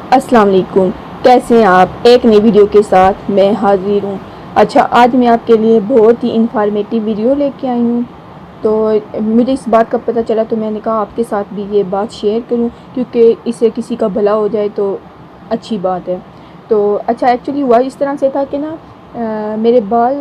अस्सलाम वालेकुम। कैसे हैं आप? एक नई वीडियो के साथ मैं हाज़िर हूँ। अच्छा, आज मैं आपके लिए बहुत ही इन्फॉर्मेटिव वीडियो लेके आई हूँ। तो मुझे इस बात का पता चला तो मैंने कहा आपके साथ भी ये बात शेयर करूँ, क्योंकि इससे किसी का भला हो जाए तो अच्छी बात है। तो अच्छा, एक्चुअली हुआ इस तरह से था कि ना मेरे बाल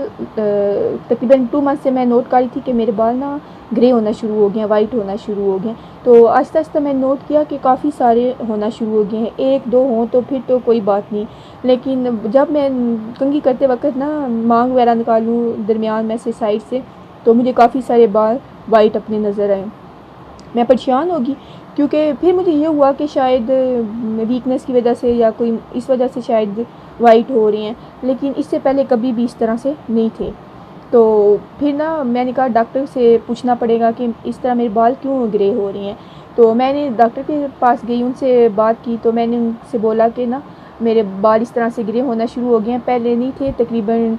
तकरीबन 2 मंथ से मैं नोट कर रही थी कि मेरे बाल ना ग्रे होना शुरू हो गए हैं, वाइट होना शुरू हो गए हैं। तो आहिस्ता-आहिस्ता मैंने नोट किया कि काफ़ी सारे होना शुरू हो गए हैं। 1-2 हों तो फिर तो कोई बात नहीं, लेकिन जब मैं कंघी करते वक़्त ना मांग वगैरह निकालूँ दरमियान में से, साइड से, तो मुझे काफ़ी सारे बाल वाइट अपने नज़र आए। मैं परेशान हो गई, क्योंकि फिर मुझे ये हुआ कि शायद वीकनेस की वजह से या कोई इस वजह से शायद वाइट हो रही हैं, लेकिन इससे पहले कभी भी इस तरह से नहीं थे। तो फिर ना मैंने कहा डॉक्टर से पूछना पड़ेगा कि इस तरह मेरे बाल क्यों ग्रे हो रही हैं। तो मैंने डॉक्टर के पास गई, उनसे बात की, तो मैंने उनसे बोला कि ना मेरे बाल इस तरह से ग्रे होना शुरू हो गए हैं, पहले नहीं थे, तकरीबन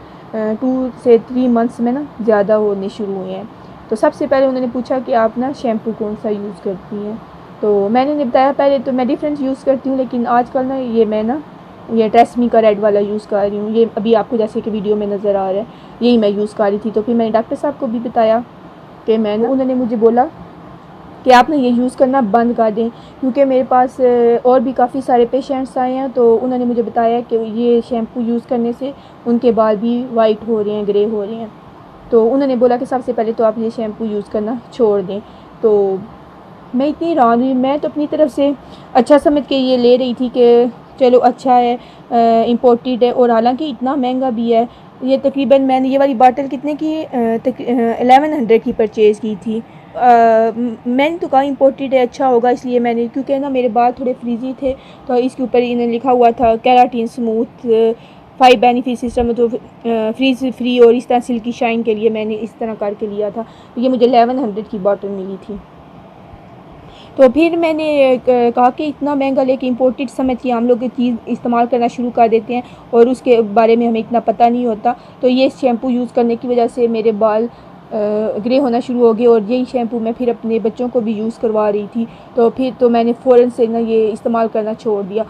2 से 3 मंथ्स में ना ज़्यादा होने शुरू हुए हैं। तो सबसे पहले उन्होंने पूछा कि आप ना शैम्पू कौन सा यूज़ करती हैं। तो मैंने उन्हें बताया पहले तो मैं डिफरेंट यूज़ करती हूँ, लेकिन आजकल ना ये ट्रेसमी का रेड वाला यूज़ कर रही हूँ। ये अभी आपको जैसे कि वीडियो में नज़र आ रहा है, यही मैं यूज़ कर रही थी। तो फिर मैंने डॉक्टर साहब को भी बताया कि मैं ना, उन्होंने मुझे बोला कि आप ना ये यूज़ करना बंद कर दें, क्योंकि मेरे पास और भी काफ़ी सारे पेशेंट्स आए हैं। तो उन्होंने मुझे बताया कि ये शैम्पू यूज़ करने से उनके बाल भी वाइट हो रहे हैं, ग्रे हो रहे हैं। तो उन्होंने बोला कि सबसे पहले तो आप ये शैम्पू यूज़ करना छोड़ दें। तो मैं इतनी हैरान हुई, मैं तो अपनी तरफ से अच्छा समझ के ये ले रही थी कि चलो अच्छा है, इम्पोर्टेड है, और हालांकि इतना महंगा भी है। ये तकरीबन मैंने ये वाली बॉटल कितने की 1100 की परचेज़ की थी। मैंने तो कहा इम्पोर्टेड है, अच्छा होगा, इसलिए मैंने, क्योंकि ना मेरे बाल थोड़े फ्रीजी थे, तो इसके ऊपर इन्हें लिखा हुआ था केराटिन स्मूथ 5 बेनिफिट सिस्टम, तो फ्रीज फ्री और इस तरह सिल्की शाइन के लिए मैंने इस तरह करके लिया था। ये मुझे 1100 की बॉटल मिली थी। तो फिर मैंने कहा कि इतना महंगा लेके इम्पोर्टेड समझ के हम लोग ये चीज़ इस्तेमाल करना शुरू कर देते हैं, और उसके बारे में हमें इतना पता नहीं होता। तो ये शैम्पू यूज़ करने की वजह से मेरे बाल ग्रे होना शुरू हो गए, और यही शैम्पू मैं फिर अपने बच्चों को भी यूज़ करवा रही थी। तो फिर तो मैंने फ़ौरन से ना ये इस्तेमाल करना छोड़ दिया।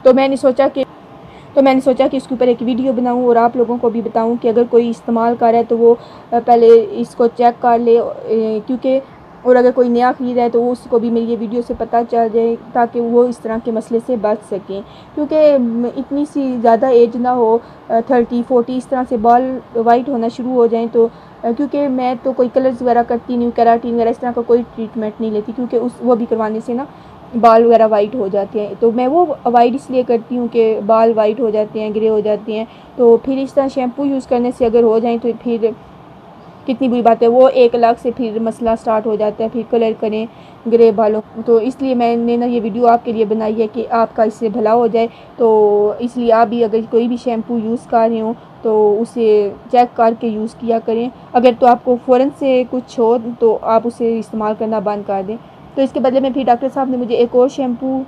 तो मैंने सोचा कि इसके ऊपर एक वीडियो बनाऊं और आप लोगों को भी बताऊं कि अगर कोई इस्तेमाल कर रहा है तो वो पहले इसको चेक कर ले, क्योंकि और अगर कोई नया खरीद रहा है तो वो उसको भी मेरी ये वीडियो से पता चल जाए, ताकि वो इस तरह के मसले से बच सकें। क्योंकि इतनी सी ज़्यादा एज ना हो, 30-40 इस तरह से बाल वाइट होना शुरू हो जाएँ, तो क्योंकि मैं तो कोई कलर्स वगैरह करती नहीं हूँ, केराटिन वगैरह इस तरह का कोई ट्रीटमेंट नहीं लेती, क्योंकि वो भी करवाने से ना बाल वगैरह वाइट हो जाते हैं। तो मैं वो अवॉइड इसलिए करती हूँ कि बाल वाइट हो जाते हैं, ग्रे हो जाते हैं। तो फिर इस तरह शैम्पू यूज़ करने से अगर हो जाए तो फिर कितनी बुरी बात है, वो एक अलग से फिर मसला स्टार्ट हो जाता है, फिर कलर करें ग्रे बालों। तो इसलिए मैंने ना ये वीडियो आपके लिए बनाई है कि आपका इससे भला हो जाए। तो इसलिए आप भी अगर कोई भी शैम्पू यूज़ कर रहे हो तो उसे चेक करके यूज़ किया करें। अगर तो आपको फ़ौरन से कुछ हो तो आप उसे इस्तेमाल करना बंद कर दें। तो इसके बदले में फिर डॉक्टर साहब ने मुझे एक और शैम्पू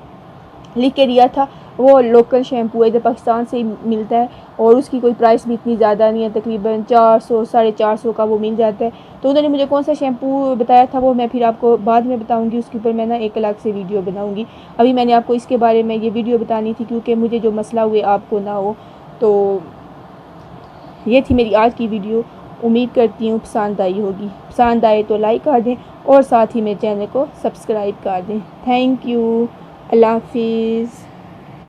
लिख के दिया था। वो लोकल शैम्पू है, जो पाकिस्तान से ही मिलता है, और उसकी कोई प्राइस भी इतनी ज़्यादा नहीं है, तकरीबन 400 450 का वो मिल जाता है। तो उन्होंने मुझे कौन सा शैम्पू बताया था वो मैं फिर आपको बाद में बताऊंगी, उसके ऊपर मैं ना एक अलग से वीडियो बनाऊंगी। अभी मैंने आपको इसके बारे में ये वीडियो बतानी थी, क्योंकि मुझे जो मसला हुए आपको ना हो। तो ये थी मेरी आज की वीडियो। उम्मीद करती हूँ पसंद आई होगी। पसंद आए तो लाइक कर दें, और साथ ही मेरे चैनल को सब्सक्राइब कर दें। Thank you. अल्लाह हाफिज़।